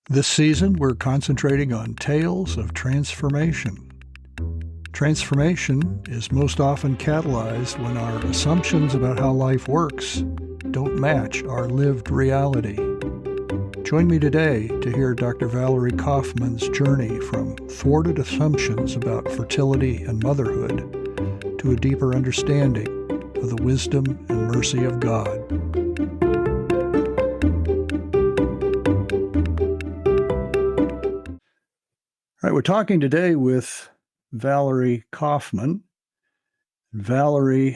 This season, we're concentrating on tales of transformation. Transformation is most often catalyzed when our assumptions about how life works don't match our lived reality. Join me today to hear Dr. Valerie Coffman's journey from thwarted assumptions about fertility and motherhood to a deeper understanding of the wisdom and mercy of God. All right, we're talking today with Valerie Coffman. Valerie,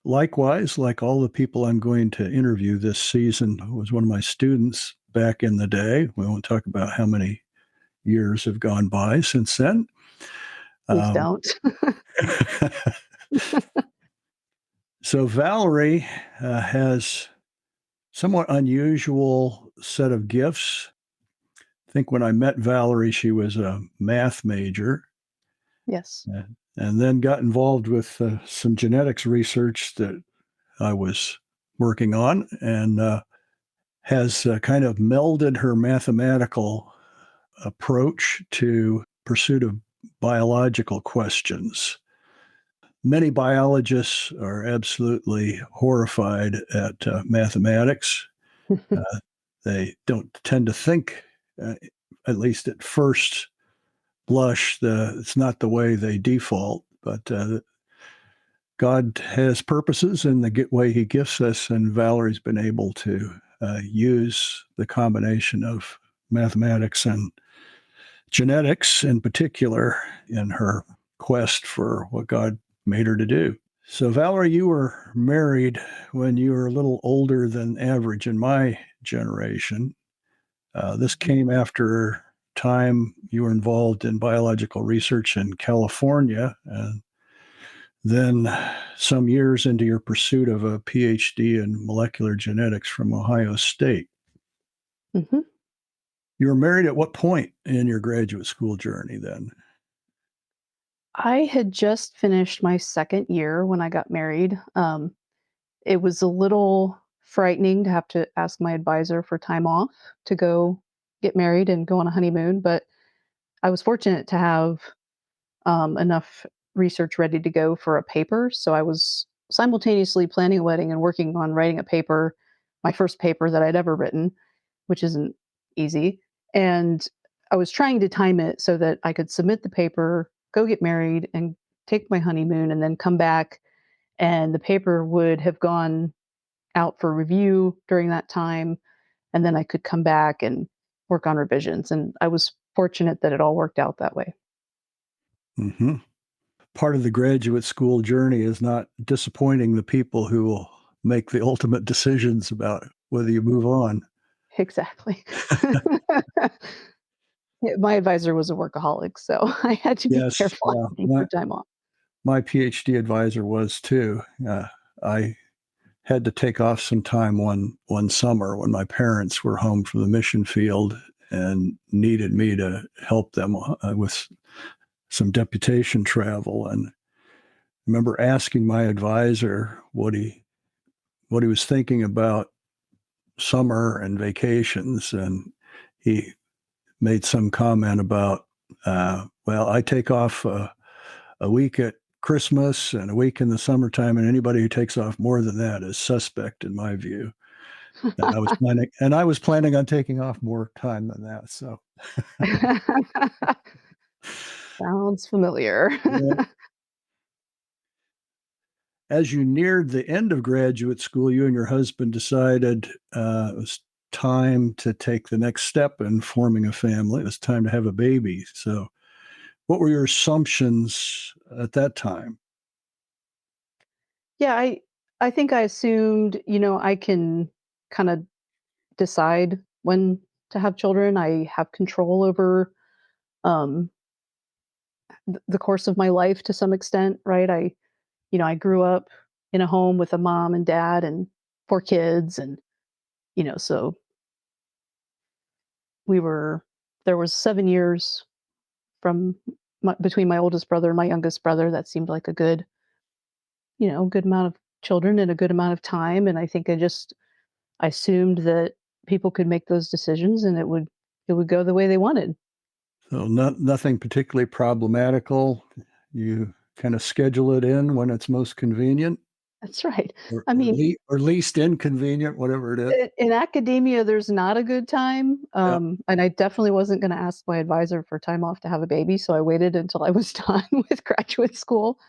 likewise, like all the people I'm going to interview this season, was one of my students back in the day. We won't talk about how many years have gone by since then. Please don't. So Valerie has somewhat unusual set of gifts. I think when I met Valerie, she was a math major. Yes. And then got involved with some genetics research that I was working on, and has kind of melded her mathematical approach to pursuit of biological questions. Many biologists are absolutely horrified at mathematics. They don't tend to think, at least at first blush, it's not the way they default, but God has purposes in the way he gifts us, and Valerie's been able to use the combination of mathematics and genetics in particular in her quest for what God made her to do. So, Valerie, you were married when you were a little older than average in my generation. This came after time you were involved in biological research in California, and then some years into your pursuit of a PhD in molecular genetics from Ohio State. Mm-hmm. You were married at what point in your graduate school journey then? I had just finished my second year when I got married. It was a little frightening to have to ask my advisor for time off to go get married and go on a honeymoon, but I was fortunate to have enough research ready to go for a paper. So I was simultaneously planning a wedding and working on writing a paper, my first paper that I'd ever written, which isn't easy. And I was trying to time it so that I could submit the paper, go get married, and take my honeymoon, and then come back. And the paper would have gone out for review during that time. And then I could come back and work on revisions. And I was fortunate that it all worked out that way. Mm-hmm. Part of the graduate school journey is not disappointing the people who will make the ultimate decisions about whether you move on. Exactly. My advisor was a workaholic, so I had to be Yes, careful asking for time off. my PhD advisor was too. I had to take off some time one summer when my parents were home from the mission field and needed me to help them with some deputation travel. And I remember asking my advisor what he was thinking about summer and vacations, and he made some comment about, well, I take off a week at Christmas and a week in the summertime, and anybody who takes off more than that is suspect in my view. And I was planning on taking off more time than that. So Sounds familiar. yeah. As you neared the end of graduate school, you and your husband decided it was time to take the next step in forming a family. It was time to have a baby. So, what were your assumptions at that time? Yeah, I think I assumed, I can kind of decide when to have children. I have control over um the course of my life to some extent, right? I grew up in a home with a mom and dad and four kids, and so there was 7 years from between my oldest brother and my youngest brother. That seemed like a good amount of children in a good amount of time. And I think I assumed that people could make those decisions and it would it would go the way they wanted. So nothing particularly problematical. You kind of schedule it in when it's most convenient That's right. or, I or, mean, le- or least inconvenient, whatever it is. in academia, there's not a good time, Yeah. and I definitely wasn't gonna ask my advisor for time off to have a baby, so I waited until I was done with graduate school.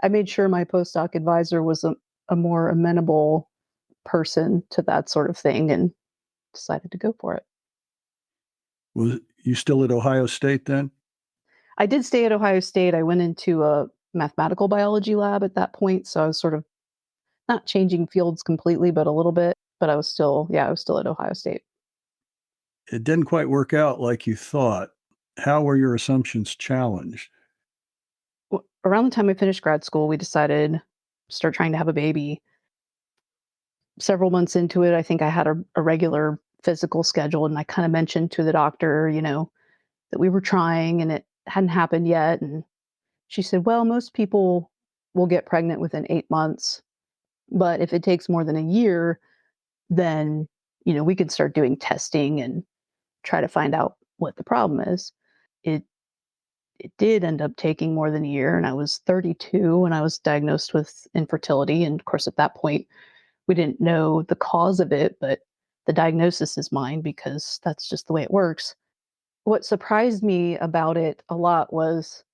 I made sure my postdoc advisor was a more amenable person to that sort of thing and decided to go for it. Was you still at Ohio State then? I did stay at Ohio State. I went into a mathematical biology lab at that point, so I was sort of not changing fields completely, but a little bit, but I was still at Ohio State. It didn't quite work out like you thought. How were your assumptions challenged? Around the time I finished grad school, we decided start trying to have a baby. Several months into it, I think I had a regular physical schedule, and I kinda mentioned to the doctor, that we were trying and it hadn't happened yet, and she said, "Well, most people will get pregnant within 8 months, but if it takes more than a year, then, we could start doing testing and try to find out what the problem is." It it did end up taking more than a year, and I was 32 when I was diagnosed with infertility, and of course, at that point, we didn't know the cause of it, but the diagnosis is mine because that's just the way it works. What surprised me about it a lot was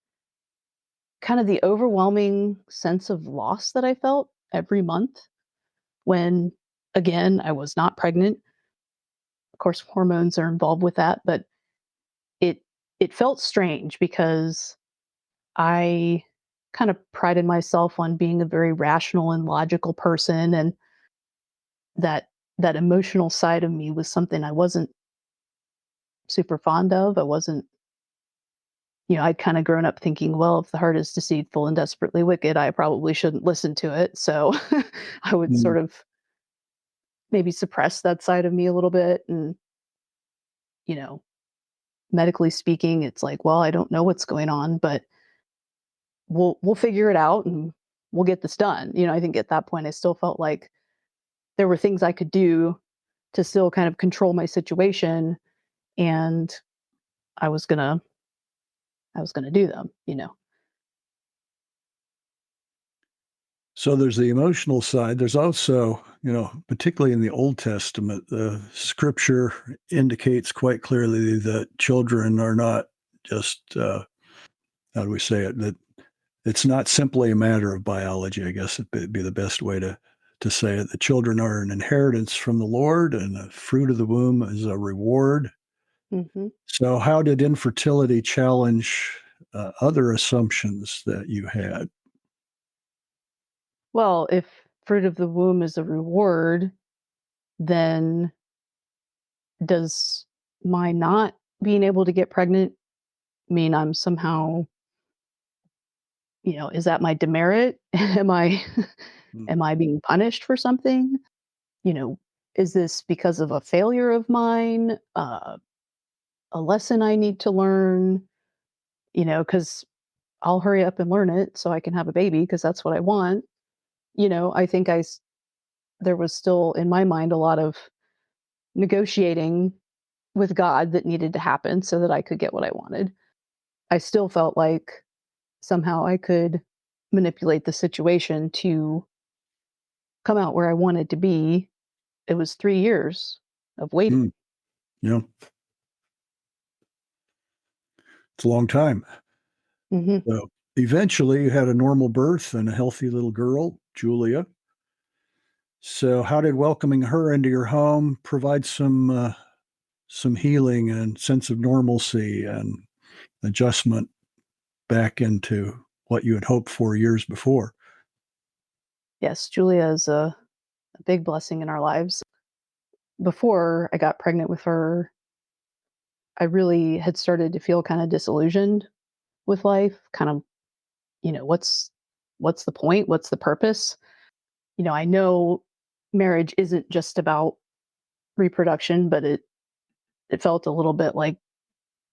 kind of the overwhelming sense of loss that I felt every month when, again, I was not pregnant. Of course, hormones are involved with that, but it it felt strange because I kind of prided myself on being a very rational and logical person, and that that emotional side of me was something I wasn't super fond of. I wasn't, I'd kind of grown up thinking, well, if the heart is deceitful and desperately wicked, I probably shouldn't listen to it. So I would Mm. sort of maybe suppress that side of me a little bit. And, you know, medically speaking, it's like, well, I don't know what's going on, but we'll figure it out and we'll get this done. I think at that point I still felt like there were things I could do to still kind of control my situation, and I was gonna I was gonna do them. So there's the emotional side. There's also, particularly in the Old Testament, the scripture indicates quite clearly that children are not just, how do we say it? That it's not simply a matter of biology, I guess it'd be the best way to say it. The children are an inheritance from the Lord, and the fruit of the womb is a reward. Hmm. So, how did infertility challenge other assumptions that you had? Well, if fruit of the womb is a reward, then does my not being able to get pregnant mean I'm somehow, is that my demerit? Am I Mm. am I being punished for something? You know, is this because of a failure of mine? A lesson I need to learn? Because I'll hurry up and learn it so I can have a baby because that's what I want. I think there was still in my mind a lot of negotiating with God that needed to happen so that I could get what I wanted. I still felt like somehow I could manipulate the situation to come out where I wanted to be. It was 3 years of waiting. Mm. Yeah, it's a long time. Mhm. So, eventually, you had a normal birth and a healthy little girl, Julia. So, how did welcoming her into your home provide some healing and sense of normalcy and adjustment back into what you had hoped for years before? Yes, Julia is a big blessing in our lives. Before I got pregnant with her, I really had started to feel kinda disillusioned with life, kind of, what's the point? What's the purpose? I know marriage isn't just about reproduction, but it felt a little bit like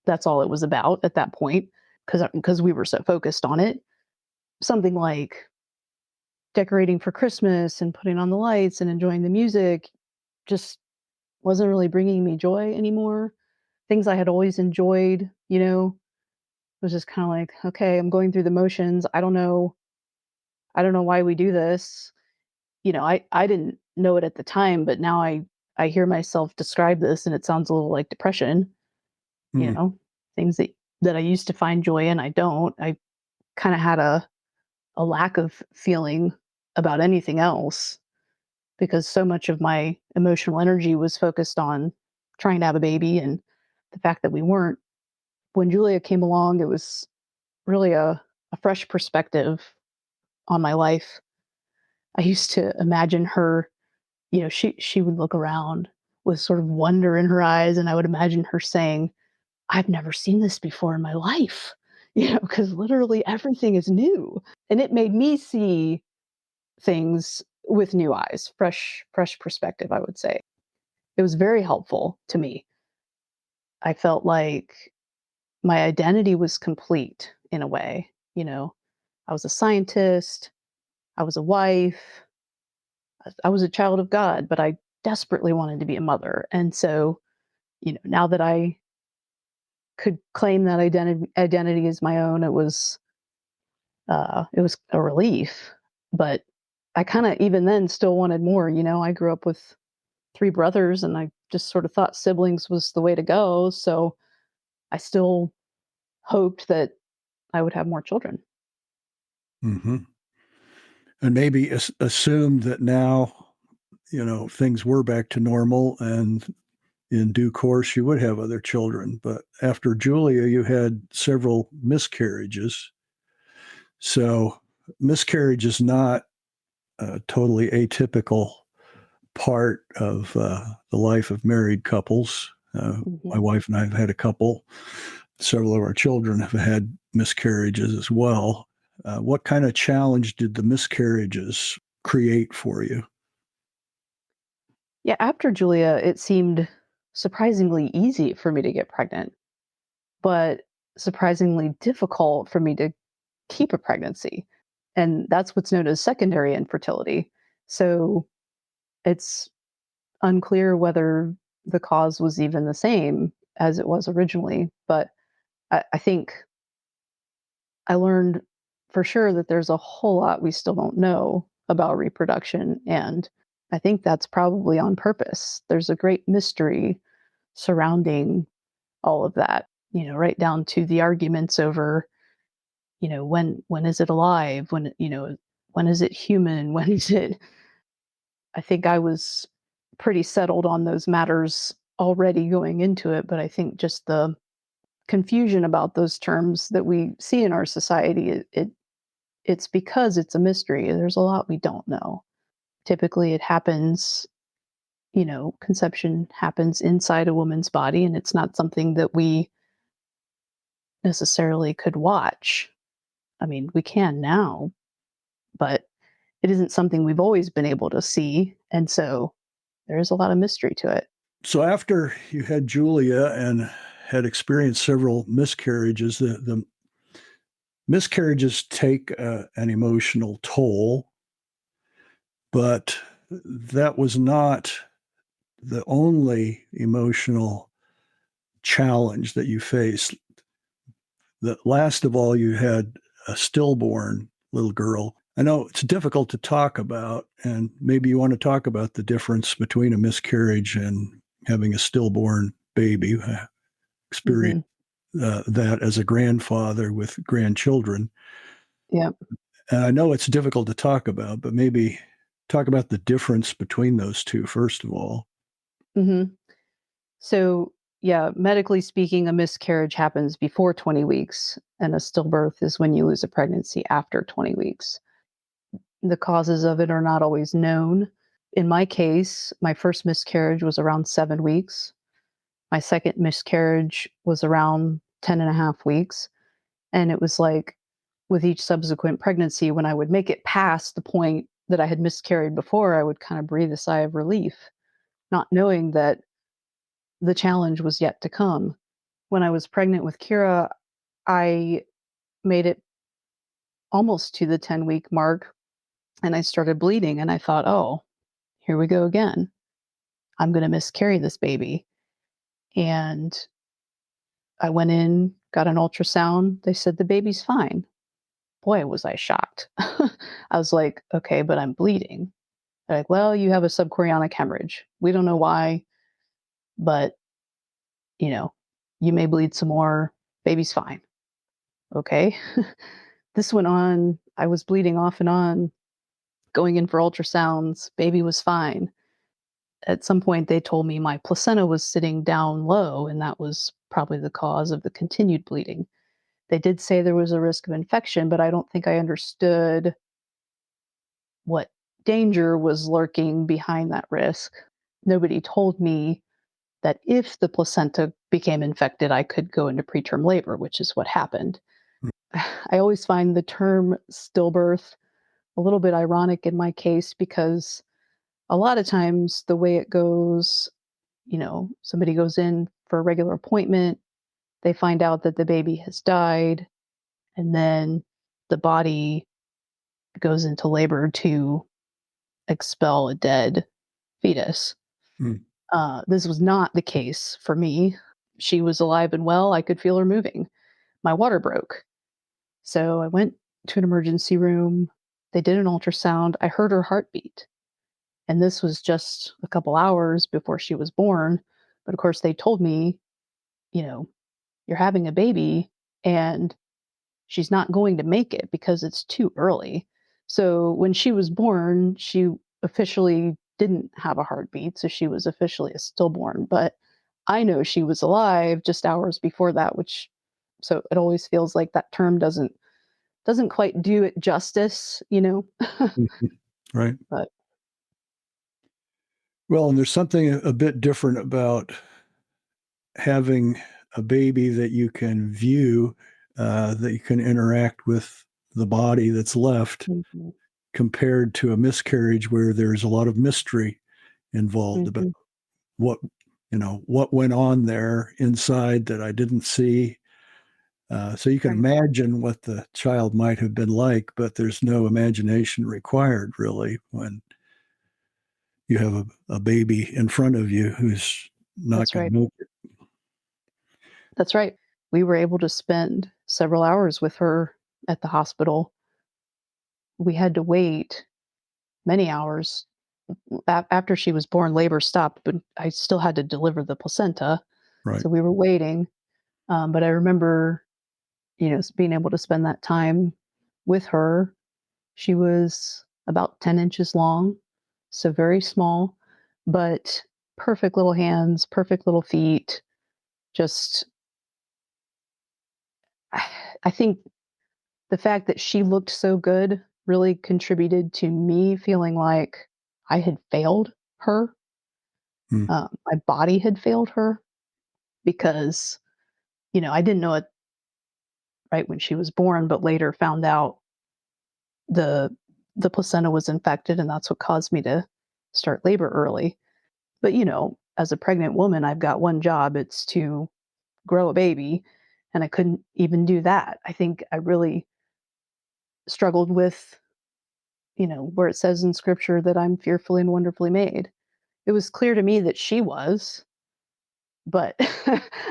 that's all it was about at that point because we were so focused on it. Something like decorating for Christmas and putting on the lights and enjoying the music just wasn't really bringing me joy anymore. things I had always enjoyed, it was just kind of like, okay, I'm going through the motions. I don't know why we do this. I didn't know it at the time, but now I hear myself describe this and it sounds a little like depression, you Mm, know, things that I used to find joy in, I don't. I kind of had a lack of feeling about anything else because so much of my emotional energy was focused on trying to have a baby and the fact that we weren't. When Julia came along, it was really a fresh perspective on my life. I used to imagine her, she would look around with sort of wonder in her eyes, and I would imagine her saying, "I've never seen this before in my life," because literally everything is new. And it made me see things with new eyes, fresh perspective, I would say. It was very helpful to me. I felt like my identity was complete in a way, I was a scientist, I was a wife, I was a child of God, but I desperately wanted to be a mother. And so, now that I could claim that identity as my own, it was a relief. But I kind of even then still wanted more. I grew up with three brothers, and I just sort of thought siblings was the way to go. So I still hoped that I would have more children. hmm And maybe assumed that now, things were back to normal and in due course you would have other children. But after Julia, you had several miscarriages. So miscarriage is not a totally atypical part of the life of married couples. My Hmm. wife and I have had a couple. Several of our children have had miscarriages as well. What kind of challenge did the miscarriages create for you? Yeah, after Julia, it seemed surprisingly easy for me to get pregnant, but surprisingly difficult for me to keep a pregnancy. And that's what's known as secondary infertility. So it's unclear whether the cause was even the same as it was originally. But I think I learned for sure that there's a whole lot we still don't know about reproduction. And I think that's probably on purpose. There's a great mystery surrounding all of that, right down to the arguments over, when is it alive? When is it human? When is it? I think I was pretty settled on those matters already going into it, but I think just the confusion about those terms that we see in our society, it's because it's a mystery. There's a lot we don't know. Typically, it happens, conception happens inside a woman's body, and it's not something that we necessarily could watch. I mean, we can now, but it isn't something we've always been able to see. And so there is a lot of mystery to it. So after you had Julia and had experienced several miscarriages, the miscarriages take an emotional toll, but that was not the only emotional challenge that you faced. The last of all, you had a stillborn little girl. I know it's difficult to talk about, and maybe you want to talk about the difference between a miscarriage and having a stillborn baby. I experienced Hmm. that as a grandfather with grandchildren. Yeah. And I know it's difficult to talk about, but maybe talk about the difference between those two, first of all. Hmm. So, yeah, medically speaking, a miscarriage happens before 20 weeks, and a stillbirth is when you lose a pregnancy after 20 weeks. The causes of it are not always known. In my case, my first miscarriage was around 7 weeks. My second miscarriage was around 10 and a half weeks. And it was like with each subsequent pregnancy, when I would make it past the point that I had miscarried before, I would kind of breathe a sigh of relief, not knowing that the challenge was yet to come. When I was pregnant with Kira, I made it almost to the 10-week mark and I started bleeding. And I thought, oh, here we go again. I'm going to miscarry this baby. And I went in, got an ultrasound. They said the baby's fine. Boy, was I shocked. I was like, okay, but I'm bleeding. They're like, well, you have a subchorionic hemorrhage. We don't know why, but you know, you may bleed some more. Baby's fine. Okay. This went on. I was bleeding off and on, going in for ultrasounds. Baby was fine. At some point, they told me my placenta was sitting down low, and that was probably the cause of the continued bleeding. They did say there was a risk of infection, but I don't think I understood what danger was lurking behind that risk. Nobody told me that if the placenta became infected, I could go into preterm labor, which is what happened. I always find the term stillbirth a little bit ironic in my case because a lot of times the way it goes, somebody goes in for a regular appointment, they find out that the baby has died, and then the body goes into labor to expel a dead fetus. Mm. This was not the case for me. She was alive and well. I could feel her moving. My water broke. So I went to an emergency room. They did an ultrasound. I heard her heartbeat. And this was just a couple hours before she was born. But of course, they told me, you know, you're having a baby and she's not going to make it because it's too early. So when she was born, she officially didn't have a heartbeat. So she was officially a stillborn. But I know she was alive just hours before that, which so it always feels like that term doesn't quite do it justice. Mhm. Right. But Well, and there's something a bit different about having a baby that you can view, that you can interact with the body that's left, mhm, compared to a miscarriage where there's a lot of mystery involved about mhm, what what went on there inside that I didn't see. So you can right. imagine what the child might have been like, but there's no imagination required really when you have a baby in front of you who's not That's going right. to make it. That's right. We were able to spend several hours with her at the hospital. We had to wait many hours. After she was born, labor stopped, but I still had to deliver the placenta. Right. So we were waiting. But I remember, being able to spend that time with her. She was about 10 inches long, so very small, but perfect little hands, perfect little feet. Just, I think the fact that she looked so good really contributed to me feeling like I had failed her. Mm. My body had failed her because, I didn't know it right when she was born, but later found out the the placenta was infected, and that's what caused me to start labor early. But as a pregnant woman, I've got one job. It's to grow a baby, and I couldn't even do that. I think I really struggled with, where it says in scripture that I'm fearfully and wonderfully made. It was clear to me that she was, but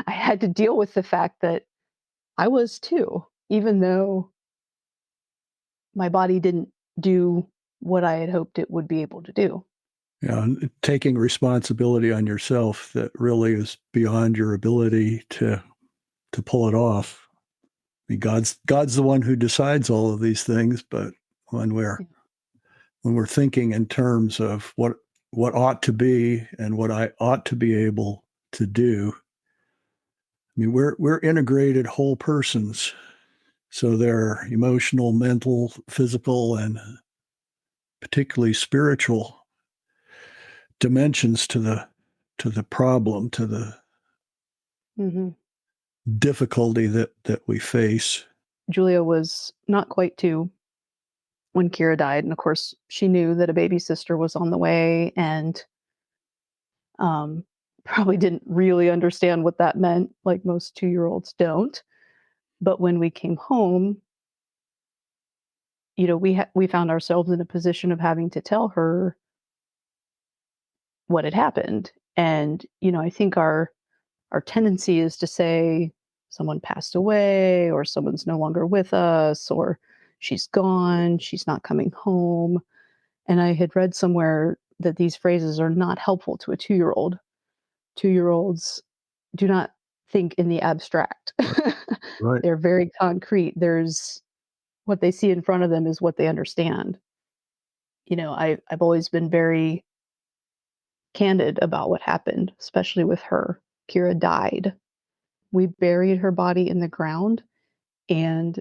I had to deal with the fact that I was too, even though my body didn't do what I had hoped it would be able to do. Yeah, and taking responsibility on yourself that really is beyond your ability to pull it off. I mean, God's the one who decides all of these things, but when we're Yeah. when we're thinking in terms of what ought to be and what I ought to be able to do, I mean, we're integrated whole persons. So there are emotional, mental, physical, and particularly spiritual dimensions to the problem, to the Hmm. difficulty that we face. Julia was not quite two when Kira died, and of course, she knew that a baby sister was on the way, and um, probably didn't really understand what that meant, like most 2-year-olds don't. But when we came home, we found ourselves in a position of having to tell her what had happened. And I think our tendency is to say, someone passed away, or someone's no longer with us, or she's gone, she's not coming home. And I had read somewhere that these phrases are not helpful to a 2-year-old. 2-year-olds do not think in the abstract. Right. They're very concrete. There's what they see in front of them is what they understand. I've always been very candid about what happened, especially with her. Kira died. We buried her body in the ground, and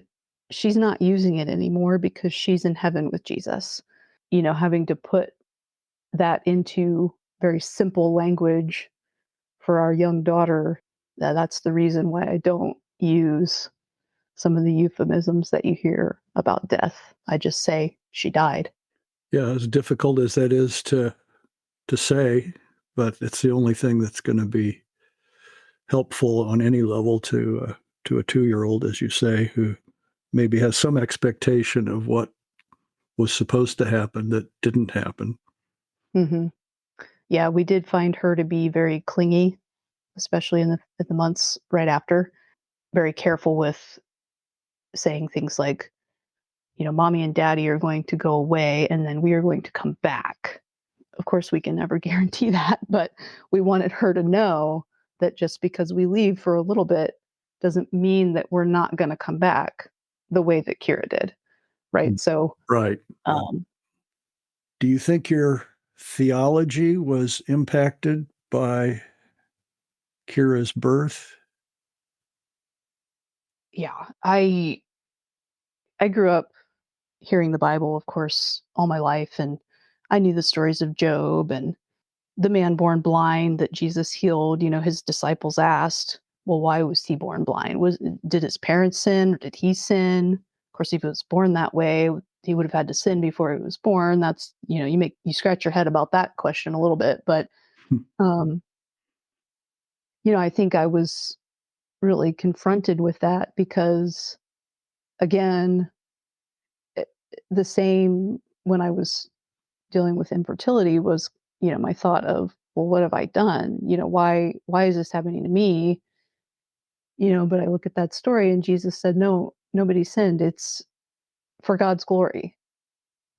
she's not using it anymore because she's in heaven with Jesus. Having to put that into very simple language for our young daughter, that's the reason why I don't use some of the euphemisms that you hear about death. I just say she died. Yeah, as difficult as that is to say, but it's the only thing that's going to be helpful on any level to a 2-year-old, as you say, who maybe has some expectation of what was supposed to happen that didn't happen. Hmm. Yeah, we did find her to be very clingy, especially in the months right after. Very careful with saying things like, mommy and daddy are going to go away and then we are going to come back. Of course, we can never guarantee that, but we wanted her to know that just because we leave for a little bit doesn't mean that we're not going to come back the way that Kira did. Right. So, Right. um, Do you think your theology was impacted by Kira's birth? yeah, I grew up hearing the Bible, of course, all my life, and I knew the stories of Job and the man born blind that Jesus healed. His disciples asked, well, why was he born blind? Did his parents sin or did he sin? Of course, if he was born that way, he would have had to sin before he was born. That's, you scratch your head about that question a little bit. But, um, I think I was really confronted with that because, again, it, the same when I was dealing with infertility was, my thought of, well, what have I done? Why is this happening to me? But I look at that story and Jesus said, no, nobody sinned. It's for God's glory.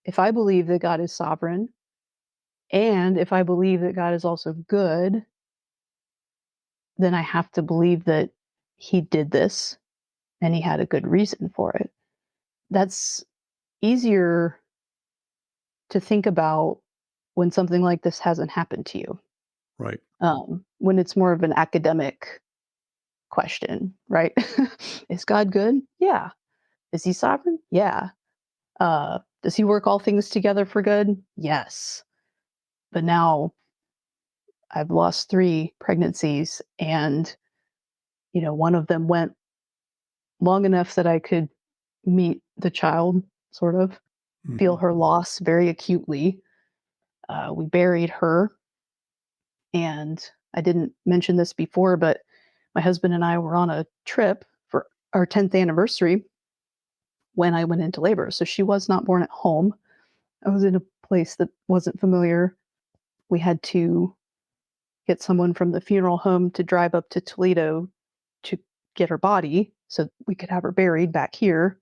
If I believe that God is sovereign and if I believe that God is also good, then I have to believe that he did this and he had a good reason for it. That's easier to think about when something like this hasn't happened to you. Right. When it's more of an academic question, right? Is God good? Yeah. Is he sovereign? Yeah. Does he work all things together for good? Yes. But now I've lost 3 pregnancies and, one of them went long enough that I could meet the child, sort of feel Mhm. her loss very acutely. We buried her, and I didn't mention this before, but my husband and I were on a trip for our 10th anniversary when I went into labor. So she was not born at home. I was in a place that wasn't familiar. We had to get someone from the funeral home to drive up to Toledo to get her body so we could have her buried back here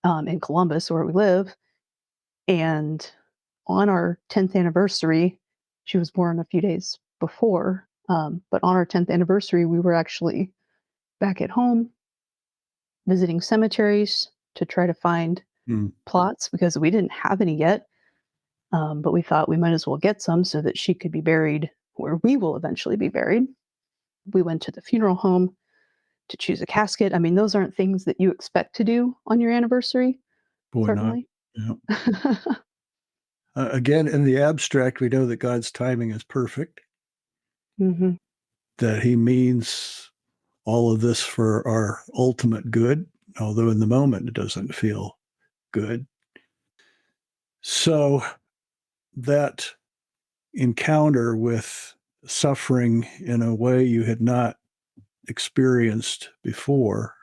in Columbus, where we live. And on our 10th anniversary, she was born a few days before. But on our 10th anniversary, we were actually back at home visiting cemeteries to try to find Mm. plots because we didn't have any yet. But we thought we might as well get some so that she could be buried where we will eventually be buried. We went to the funeral home to choose a casket. I mean, those aren't things that you expect to do on your anniversary, Boy, not. certainly. Yeah. Again, in the abstract, we know that God's timing is perfect, Hmm. that he means all of this for our ultimate good, although in the moment it doesn't feel good. So that encounter with suffering in a way you had not experienced before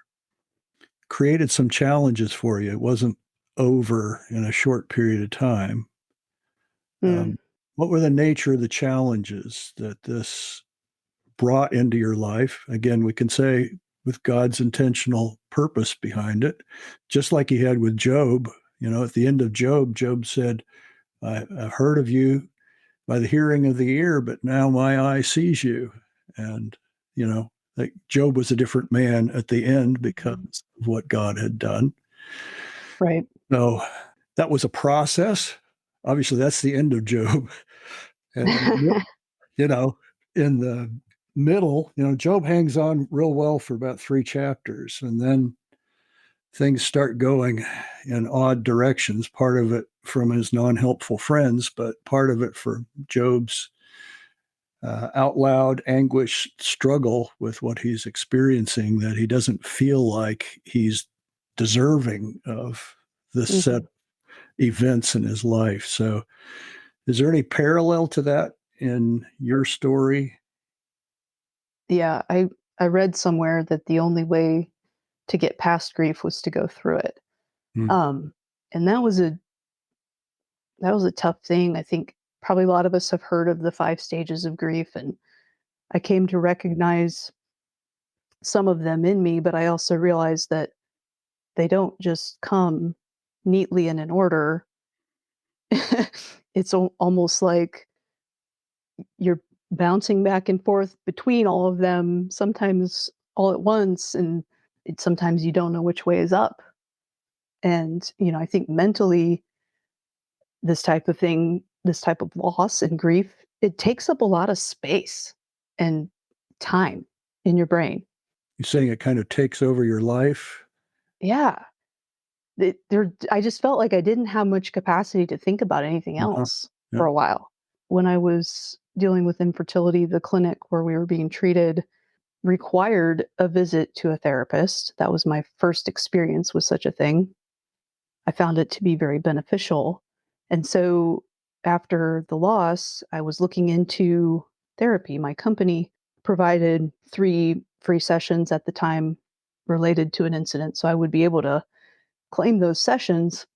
created some challenges for you. It wasn't over in a short period of time. Mm. What were the nature of the challenges that this brought into your life. Again, we can say with God's intentional purpose behind it, just like he had with Job. At the end of Job, Job said, I've heard of you by the hearing of the ear, but now my eye sees you. And, like Job was a different man at the end because of what God had done. Right. So that was a process. Obviously, that's the end of Job. And, you know, in the middle, Job hangs on real well for about 3 chapters. And then things start going in odd directions, part of it from his non-helpful friends, but part of it for Job's out loud anguish struggle with what he's experiencing, that he doesn't feel like he's deserving of this set of events in his life. So is there any parallel to that in your story? Yeah, I read somewhere that the only way to get past grief was to go through it. Hmm. Um, and that was a tough thing. I think probably a lot of us have heard of the 5 stages of grief, and I came to recognize some of them in me, but I also realized that they don't just come neatly and in order. It's almost like you're bouncing back and forth between all of them, sometimes all at once, and sometimes you don't know which way is up. And, I think mentally, this type of thing, this type of loss and grief, it takes up a lot of space and time in your brain. You're saying it kind of takes over your life? Yeah. I just felt like I didn't have much capacity to think about anything Uh-huh. else Yeah. for a while. When I was dealing with infertility, the clinic where we were being treated required a visit to a therapist. That was my first experience with such a thing. I found it to be very beneficial. And so after the loss, I was looking into therapy. My company provided 3 free sessions at the time related to an incident. So I would be able to claim those sessions.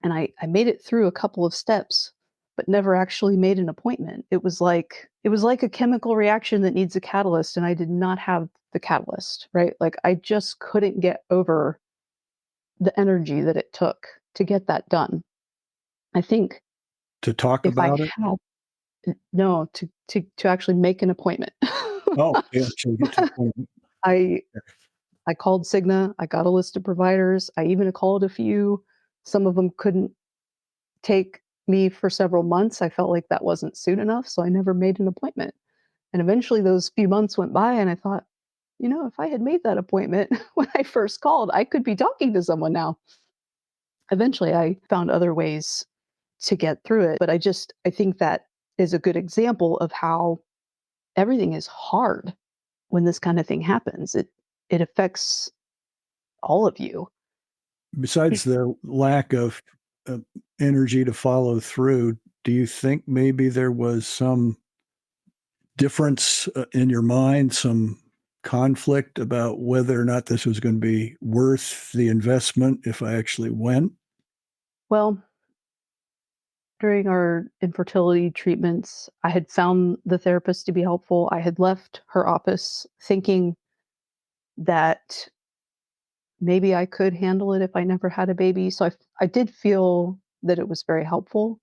And I made it through a couple of steps, but never actually made an appointment. It was like a chemical reaction that needs a catalyst, and I did not have the catalyst, right? Like I just couldn't get over the energy that it took to get that done. I think To talk if I about it? had no, to actually make an appointment. Oh, yeah, actually get to the point. I I called Cigna, I got a list of providers, I even called a few. Some of them couldn't take me for several months. I felt like that wasn't soon enough, so I never made an appointment. And eventually those few months went by and I thought, if I had made that appointment when I first called, I could be talking to someone now. Eventually I found other ways to get through it, but I think that is a good example of how everything is hard when this kind of thing happens. It affects all of you. Besides the lack of uh, energy to follow through, do you think maybe there was some difference in your mind, some conflict about whether or not this was going to be worth the investment if I actually went? Well, during our infertility treatments, I had found the therapist to be helpful. I had left her office thinking that maybe I could handle it if I never had a baby. So I did feel that it was very helpful.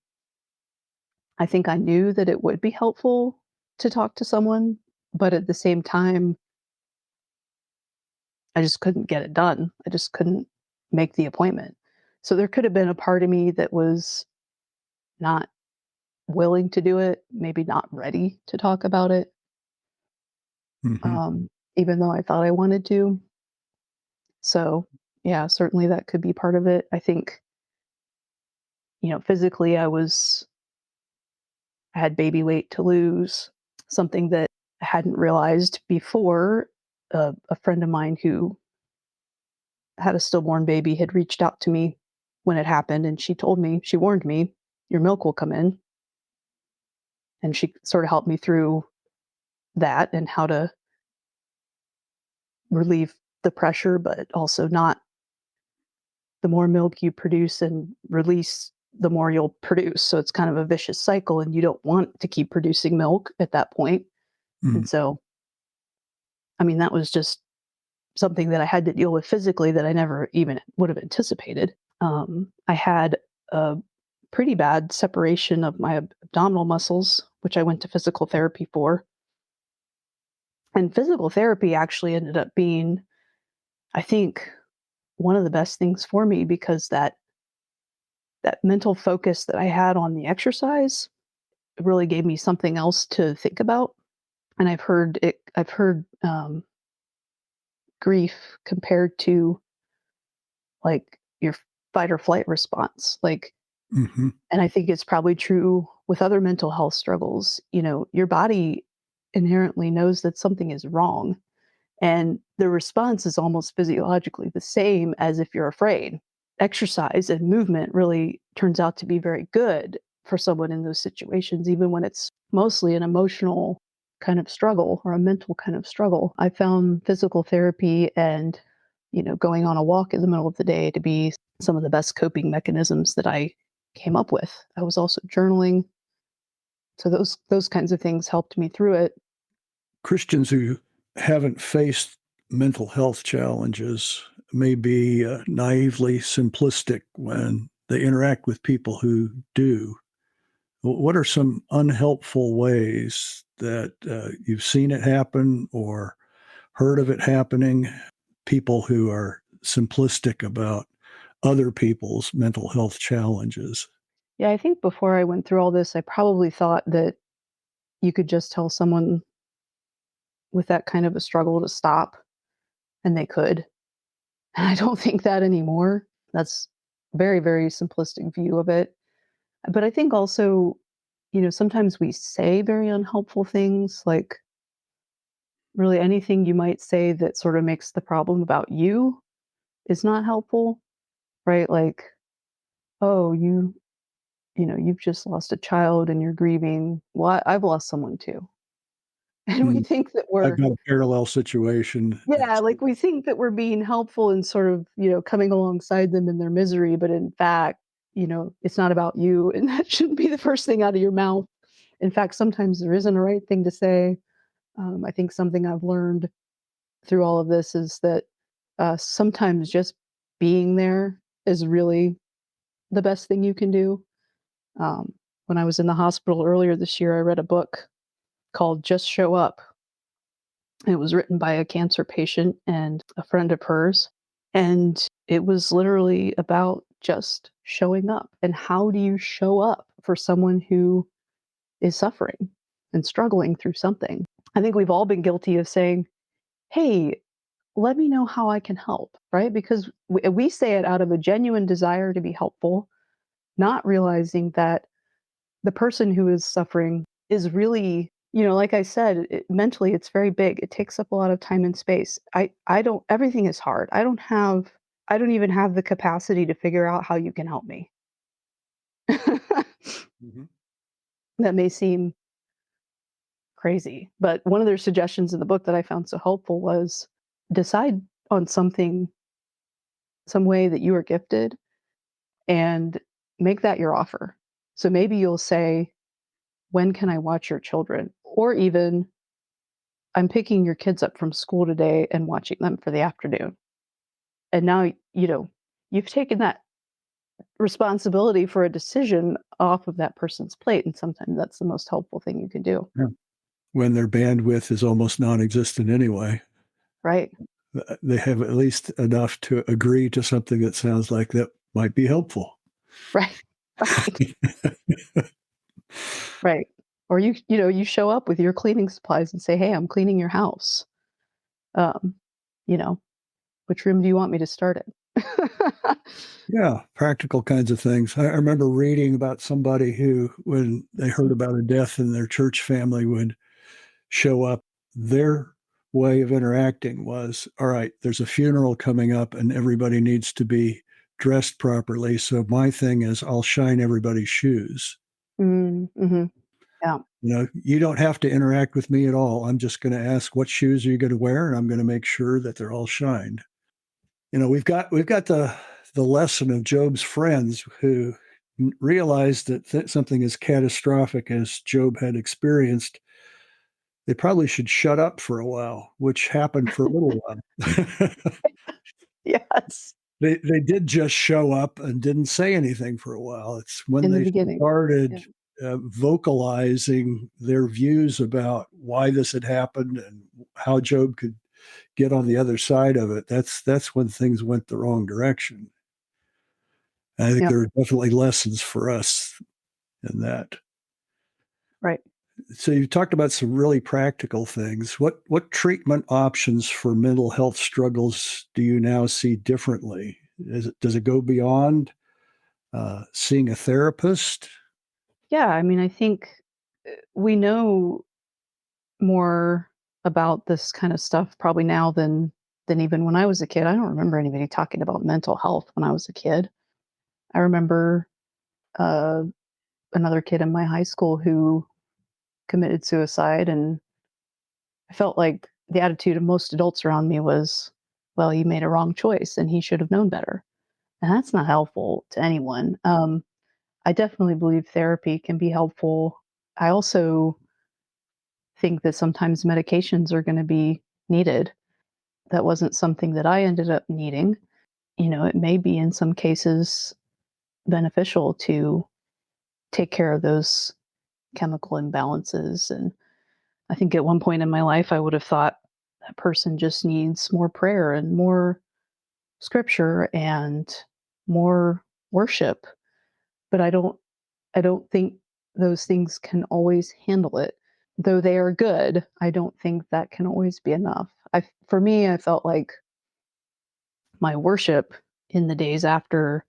I think I knew that it would be helpful to talk to someone, but at the same time, I just couldn't get it done. I just couldn't make the appointment. So there could have been a part of me that was not willing to do it, maybe not ready to talk about it, Mm-hmm. even though I thought I wanted to. So, yeah, certainly that could be part of it. I think, physically, I had baby weight to lose, something that I hadn't realized before. A friend of mine who had a stillborn baby had reached out to me when it happened, and she warned me, your milk will come in. And she sort of helped me through that and how to relieve the pressure, but also not the more milk you produce and release, the more you'll produce. So it's kind of a vicious cycle, and you don't want to keep producing milk at that point. Mm. And so, I mean, that was just something that I had to deal with physically that I never even would have anticipated. I had a pretty bad separation of my abdominal muscles, which I went to physical therapy for. And physical therapy actually ended up being, I think, one of the best things for me because that mental focus that I had on the exercise really gave me something else to think about. And I've heard grief compared to like your fight or flight response. Like, Hmm. and I think it's probably true with other mental health struggles. You know, your body inherently knows that something is wrong, and the response is almost physiologically the same as if you're afraid. Exercise and movement really turns out to be very good for someone in those situations, even when it's mostly an emotional kind of struggle or a mental kind of struggle. I found physical therapy and, going on a walk in the middle of the day to be some of the best coping mechanisms that I came up with. I was also journaling. So those kinds of things helped me through it. Christians who haven't faced mental health challenges may be naively simplistic when they interact with people who do. What are some unhelpful ways that you've seen it happen or heard of it happening? People who are simplistic about other people's mental health challenges. Yeah, I think before I went through all this, I probably thought that you could just tell someone with that kind of a struggle to stop, and they could. And I don't think that anymore. That's very, very simplistic view of it. But I think also, sometimes we say very unhelpful things, like really anything you might say that sort of makes the problem about you is not helpful, right? Like, oh, you've just lost a child and you're grieving. Well, I've lost someone too. And we Mm, think that I've we're got a parallel situation. Yeah, like, we think that we're being helpful and sort of, coming alongside them in their misery, but in fact, it's not about you, and that shouldn't be the first thing out of your mouth. In fact, sometimes there isn't a right thing to say. I think something I've learned through all of this is that, sometimes just being there is really the best thing you can do. When I was in the hospital earlier this year, I read a book called Just Show Up. It was written by a cancer patient and a friend of hers. And it was literally about just showing up. And how do you show up for someone who is suffering and struggling through something? I think we've all been guilty of saying, hey, let me know how I can help, right? Because we say it out of a genuine desire to be helpful, not realizing that the person who is suffering is really, like I said, mentally it's very big. It takes up a lot of time and space. I don't everything is hard. I don't even have the capacity to figure out how you can help me. Mhm. That may seem crazy, but one of their suggestions in the book that I found so helpful was decide on some way that you are gifted and make that your offer. So maybe you'll say, when can I watch your children? Or even, I'm picking your kids up from school today and watching them for the afternoon. And now, you've taken that responsibility for a decision off of that person's plate. And sometimes that's the most helpful thing you can do. Yeah. When their bandwidth is almost non-existent anyway, Right. they have at least enough to agree to something that sounds like that might be helpful. Right. Right. Right. Or you show up with your cleaning supplies and say, hey, I'm cleaning your house. Um, you know, which room do you want me to start in? Yeah, practical kinds of things. I remember reading about somebody who, when they heard about a death in their church family, would show up. Their way of interacting was, all right, there's a funeral coming up and everybody needs to be dressed properly. So my thing is, I'll shine everybody's shoes. Mm-hmm. Yeah. You don't have to interact with me at all. I'm just going to ask, what shoes are you going to wear? And I'm going to make sure that they're all shined. We've got the lesson of Job's friends who realized that something as catastrophic as Job had experienced, they probably should shut up for a while, which happened for a little while. Yes. They did just show up and didn't say anything for a while. It's when In the they beginning. started Yeah. vocalizing their views about why this had happened and how Job could get on the other side of it. That's when things went the wrong direction. And I think Yep. there are definitely lessons for us in that. Right. So you talked about some really practical things. What treatment options for mental health struggles do you now see differently? Does it go beyond seeing a therapist? Yeah, I mean, I think we know more about this kind of stuff probably now than even when I was a kid. I don't remember anybody talking about mental health when I was a kid. I remember uh, another kid in my high school who committed suicide, and I felt like the attitude of most adults around me was, well, he made a wrong choice and he should have known better. And that's not helpful to anyone. I definitely believe therapy can be helpful. I also think that sometimes medications are going to be needed. That wasn't something that I ended up needing. It may be in some cases beneficial to take care of those chemical imbalances. And I think at one point in my life, I would have thought that person just needs more prayer and more scripture and more worship. But I don't think those things can always handle it. Though they are good, I don't think that can always be enough. For me, I felt like my worship in the days after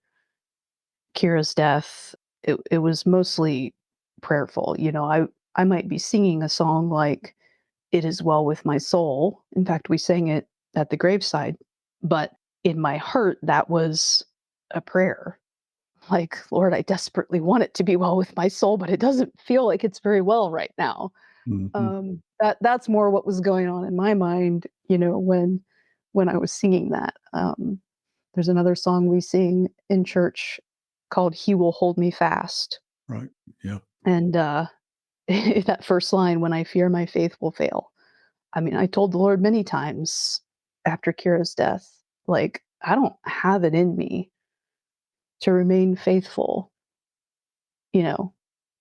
Kira's death, it was mostly prayerful. I might be singing a song like "It Is Well with My Soul." In fact, we sang it at the graveside, but in my heart, that was a prayer. Like, Lord, I desperately want it to be well with my soul, but it doesn't feel like it's very well right now. Mm-hmm. That's more what was going on in my mind, when I was singing that. There's another song we sing in church called "He Will Hold Me Fast," Right. Yeah. and that first line, "When I fear, my faith will fail." I mean, I told the Lord many times after Kira's death, like, I don't have it in me to remain faithful. You know,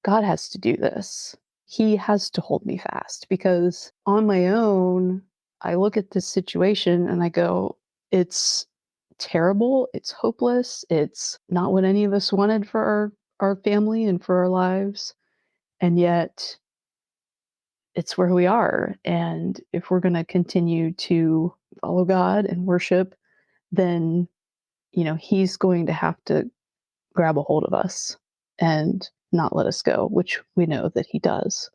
God has to do this. He has to hold me fast because on my own, I look at this situation and I go, it's terrible. It's hopeless. It's not what any of us wanted for our family and for our lives. And yet it's where we are. And if we're going to continue to follow God and worship, then, He's going to have to grab a hold of us and not let us go, which we know that He does.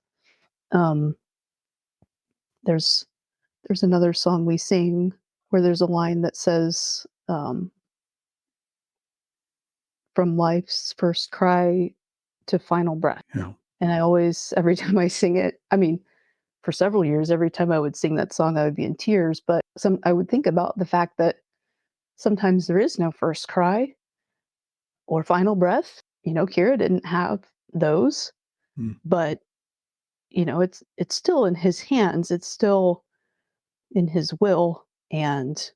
Um, there's there's another song we sing where there's a line that says, "From life's first cry to final breath." Yeah. And I always, every time I sing it, I mean, for several years, every time I would sing that song, I would be in tears. But I would think about the fact that sometimes there is no first cry or final breath. Kira didn't have those, Mm. but it's still in His hands. It's still in His will, and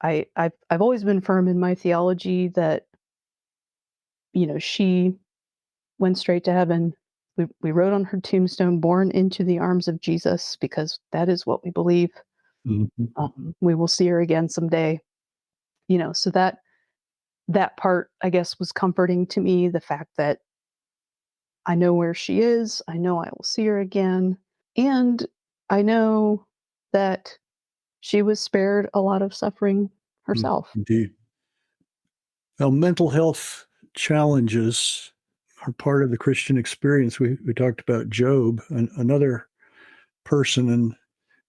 I've always been firm in my theology that she went straight to heaven. We wrote on her tombstone, "Born into the arms of Jesus," because that is what we believe. Mm-hmm. We will see her again someday. So that part, I guess, was comforting to me. The fact that I know where she is, I know I will see her again, and I know that she was spared a lot of suffering Mm. herself. Indeed. Well, mental health challenges are part of the Christian experience. We talked about Job, another person, and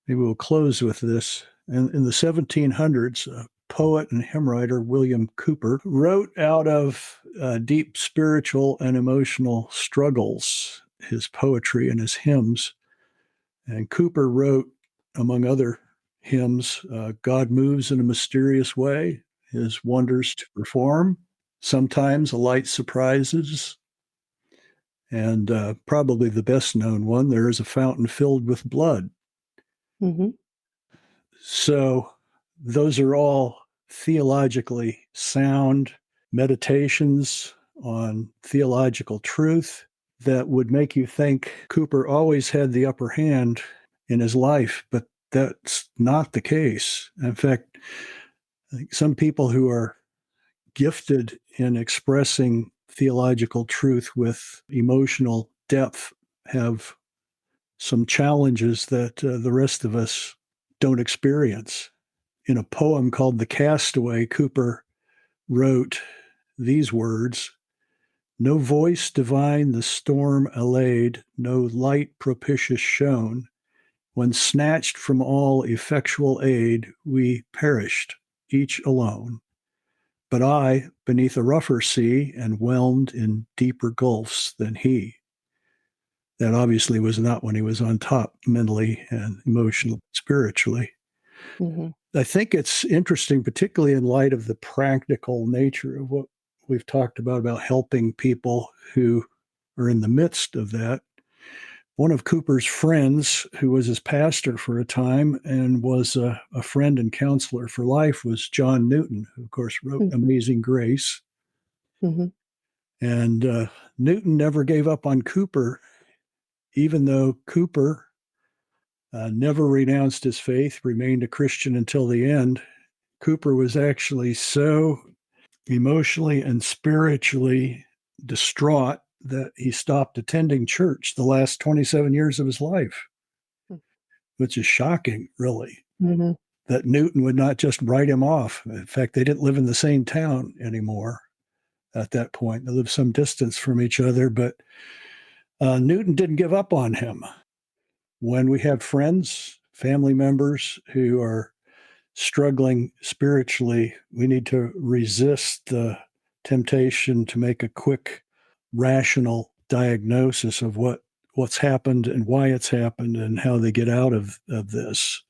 maybe we'll close with this. In the 1700s, a poet and hymn writer, William Cowper, wrote out of deep spiritual and emotional struggles his poetry and his hymns. And Cowper wrote, among other hymns, God moves in a mysterious way, his wonders to perform. Sometimes a light surprises, And probably the best known one, there is a fountain filled with blood. Mm-hmm. So those are all theologically sound meditations on theological truth that would make you think Cooper always had the upper hand in his life, but that's not the case. In fact, I think some people who are gifted in expressing theological truth with emotional depth have some challenges that the rest of us don't experience. In a poem called The Castaway, Cooper wrote these words: "No voice divine the storm allayed, no light propitious shone. When snatched from all effectual aid, we perished, each alone. But I, beneath a rougher sea, and whelmed in deeper gulfs than he." That obviously was not when he was on top mentally and emotionally, spiritually. Mm-hmm. I think it's interesting, particularly in light of the practical nature of what we've talked about helping people who are in the midst of that. One of Cooper's friends, who was his pastor for a time and was a friend and counselor for life, was John Newton, who, of course, wrote Amazing Grace. Mm-hmm. And Newton never gave up on Cooper, even though Cooper never renounced his faith, remained a Christian until the end. Cooper was actually so emotionally and spiritually distraught that he stopped attending church the last 27 years of his life, which is shocking, really, Mm-hmm. that Newton would not just write him off. In fact, they didn't live in the same town anymore at that point. They lived some distance from each other, but Newton didn't give up on him. When we have friends, family members who are struggling spiritually, we need to resist the temptation to make a quick, rational diagnosis of what's happened and why it's happened and how they get out of this.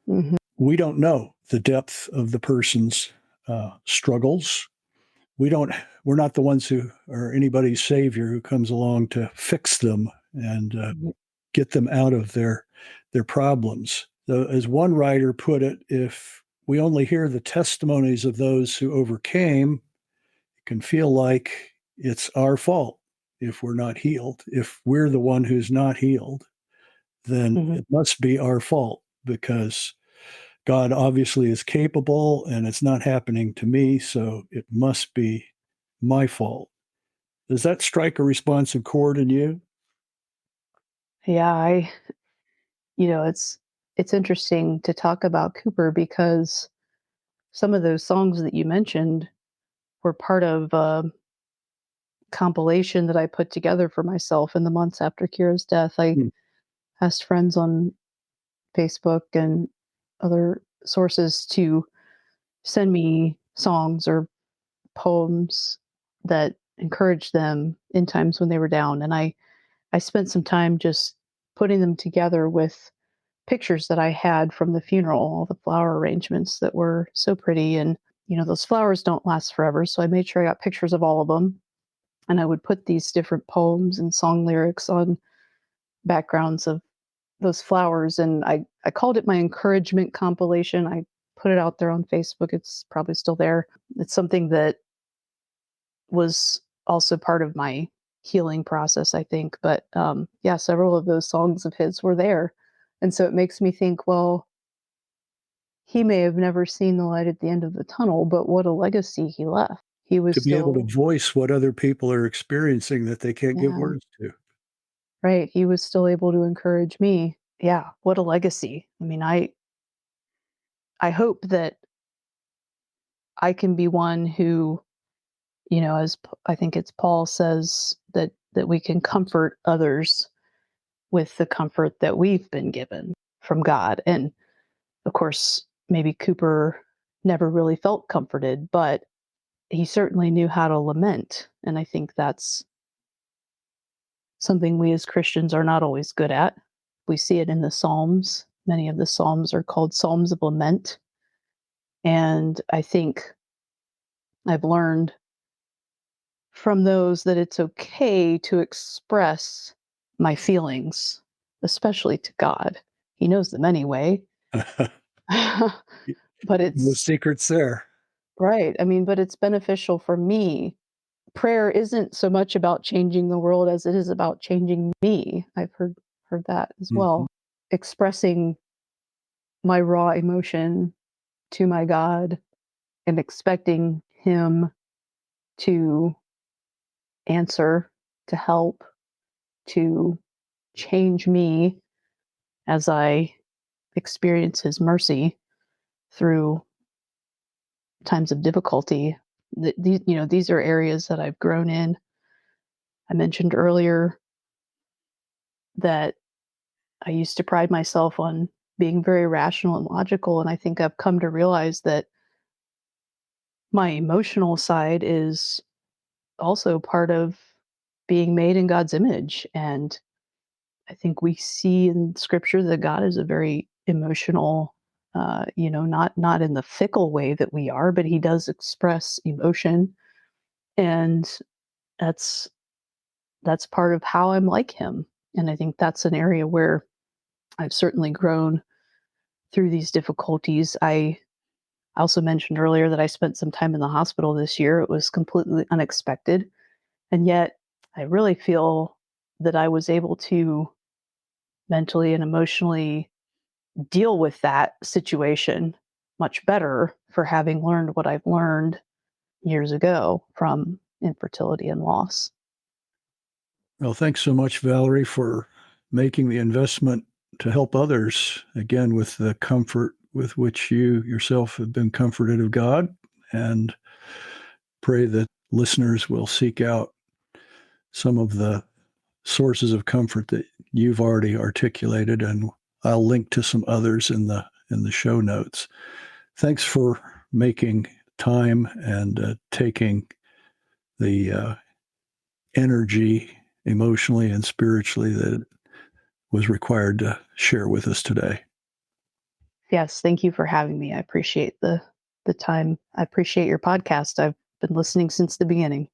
Mm-hmm. We don't know the depth of the person's struggles. We're not the ones who are anybody's savior who comes along to fix them and get them out of their problems. So, as one writer put it, if we only hear the testimonies of those who overcame, it can feel like it's our fault if we're not healed. If we're the one who's not healed, then Mm-hmm. it must be our fault because God obviously is capable and it's not happening to me, so it must be my fault. Does that strike a responsive chord in you? Yeah, it's interesting to talk about Cooper because some of those songs that you mentioned were part of a compilation that I put together for myself in the months after Kira's death. I Hmm. asked friends on Facebook and other sources to send me songs or poems that encouraged them in times when they were down. And I spent some time just putting them together with pictures that I had from the funeral, all the flower arrangements that were so pretty. And, those flowers don't last forever. So I made sure I got pictures of all of them. And I would put these different poems and song lyrics on backgrounds of those flowers. And I called it my encouragement compilation. I put it out there on Facebook. It's probably still there. It's something that was also part of my healing process, I think. But yeah, several of those songs of his were there. And so it makes me think, well, he may have never seen the light at the end of the tunnel, but what a legacy he left. He was To be able to still, voice what other people are experiencing that they can't give yeah, words to. right. He was still able to encourage me. Yeah, what a legacy. I mean, I hope that I can be one who, I think it's Paul says that we can comfort others with the comfort that we've been given from God. And of course, maybe Cooper never really felt comforted, but he certainly knew how to lament. And I think that's something we as Christians are not always good at. We see it in the Psalms. Many of the Psalms are called Psalms of Lament. And I think I've learned from those that it's okay to express my feelings, especially to God. He knows them anyway. But No it's secrets there. right. I mean, but it's beneficial for me. Prayer isn't so much about changing the world as it is about changing me. I've heard that as Mhm. well. Expressing my raw emotion to my God and expecting him to answer, to help, to change me as I experience his mercy through times of difficulty. These are areas that I've grown in. I mentioned earlier that I used to pride myself on being very rational and logical, and I think I've come to realize that my emotional side is also part of being made in God's image. And I think we see in scripture that God is a very emotional, not in the fickle way that we are, but he does express emotion. And that's that's part of how I'm like him. And I think that's an area where I've certainly grown through these difficulties. I also mentioned earlier that I spent some time in the hospital this year. It was completely unexpected. And yet I really feel that I was able to mentally and emotionally deal with that situation much better for having learned what I've learned years ago from infertility and loss. Well, thanks so much, Valerie, for making the investment to help others, again, with the comfort with which you yourself have been comforted of God, and pray that listeners will seek out some of the sources of comfort that you've already articulated, and I'll link to some others in the show notes. Thanks for making time and taking the energy emotionally and spiritually that was required to share with us today. Yes, thank you for having me. I appreciate the time. I appreciate your podcast. I've been listening since the beginning.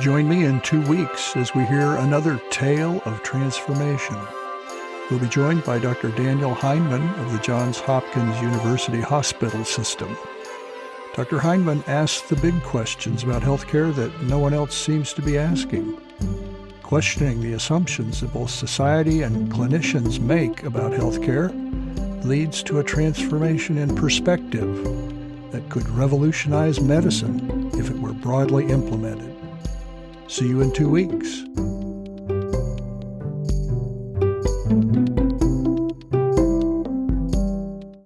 Join me in 2 weeks as we hear another tale of transformation. We'll be joined by Dr. Daniel Heineman of the Johns Hopkins University Hospital System. Dr. Heineman asks the big questions about healthcare that no one else seems to be asking. Questioning the assumptions that both society and clinicians make about healthcare leads to a transformation in perspective that could revolutionize medicine if it were broadly implemented. See you in 2 weeks.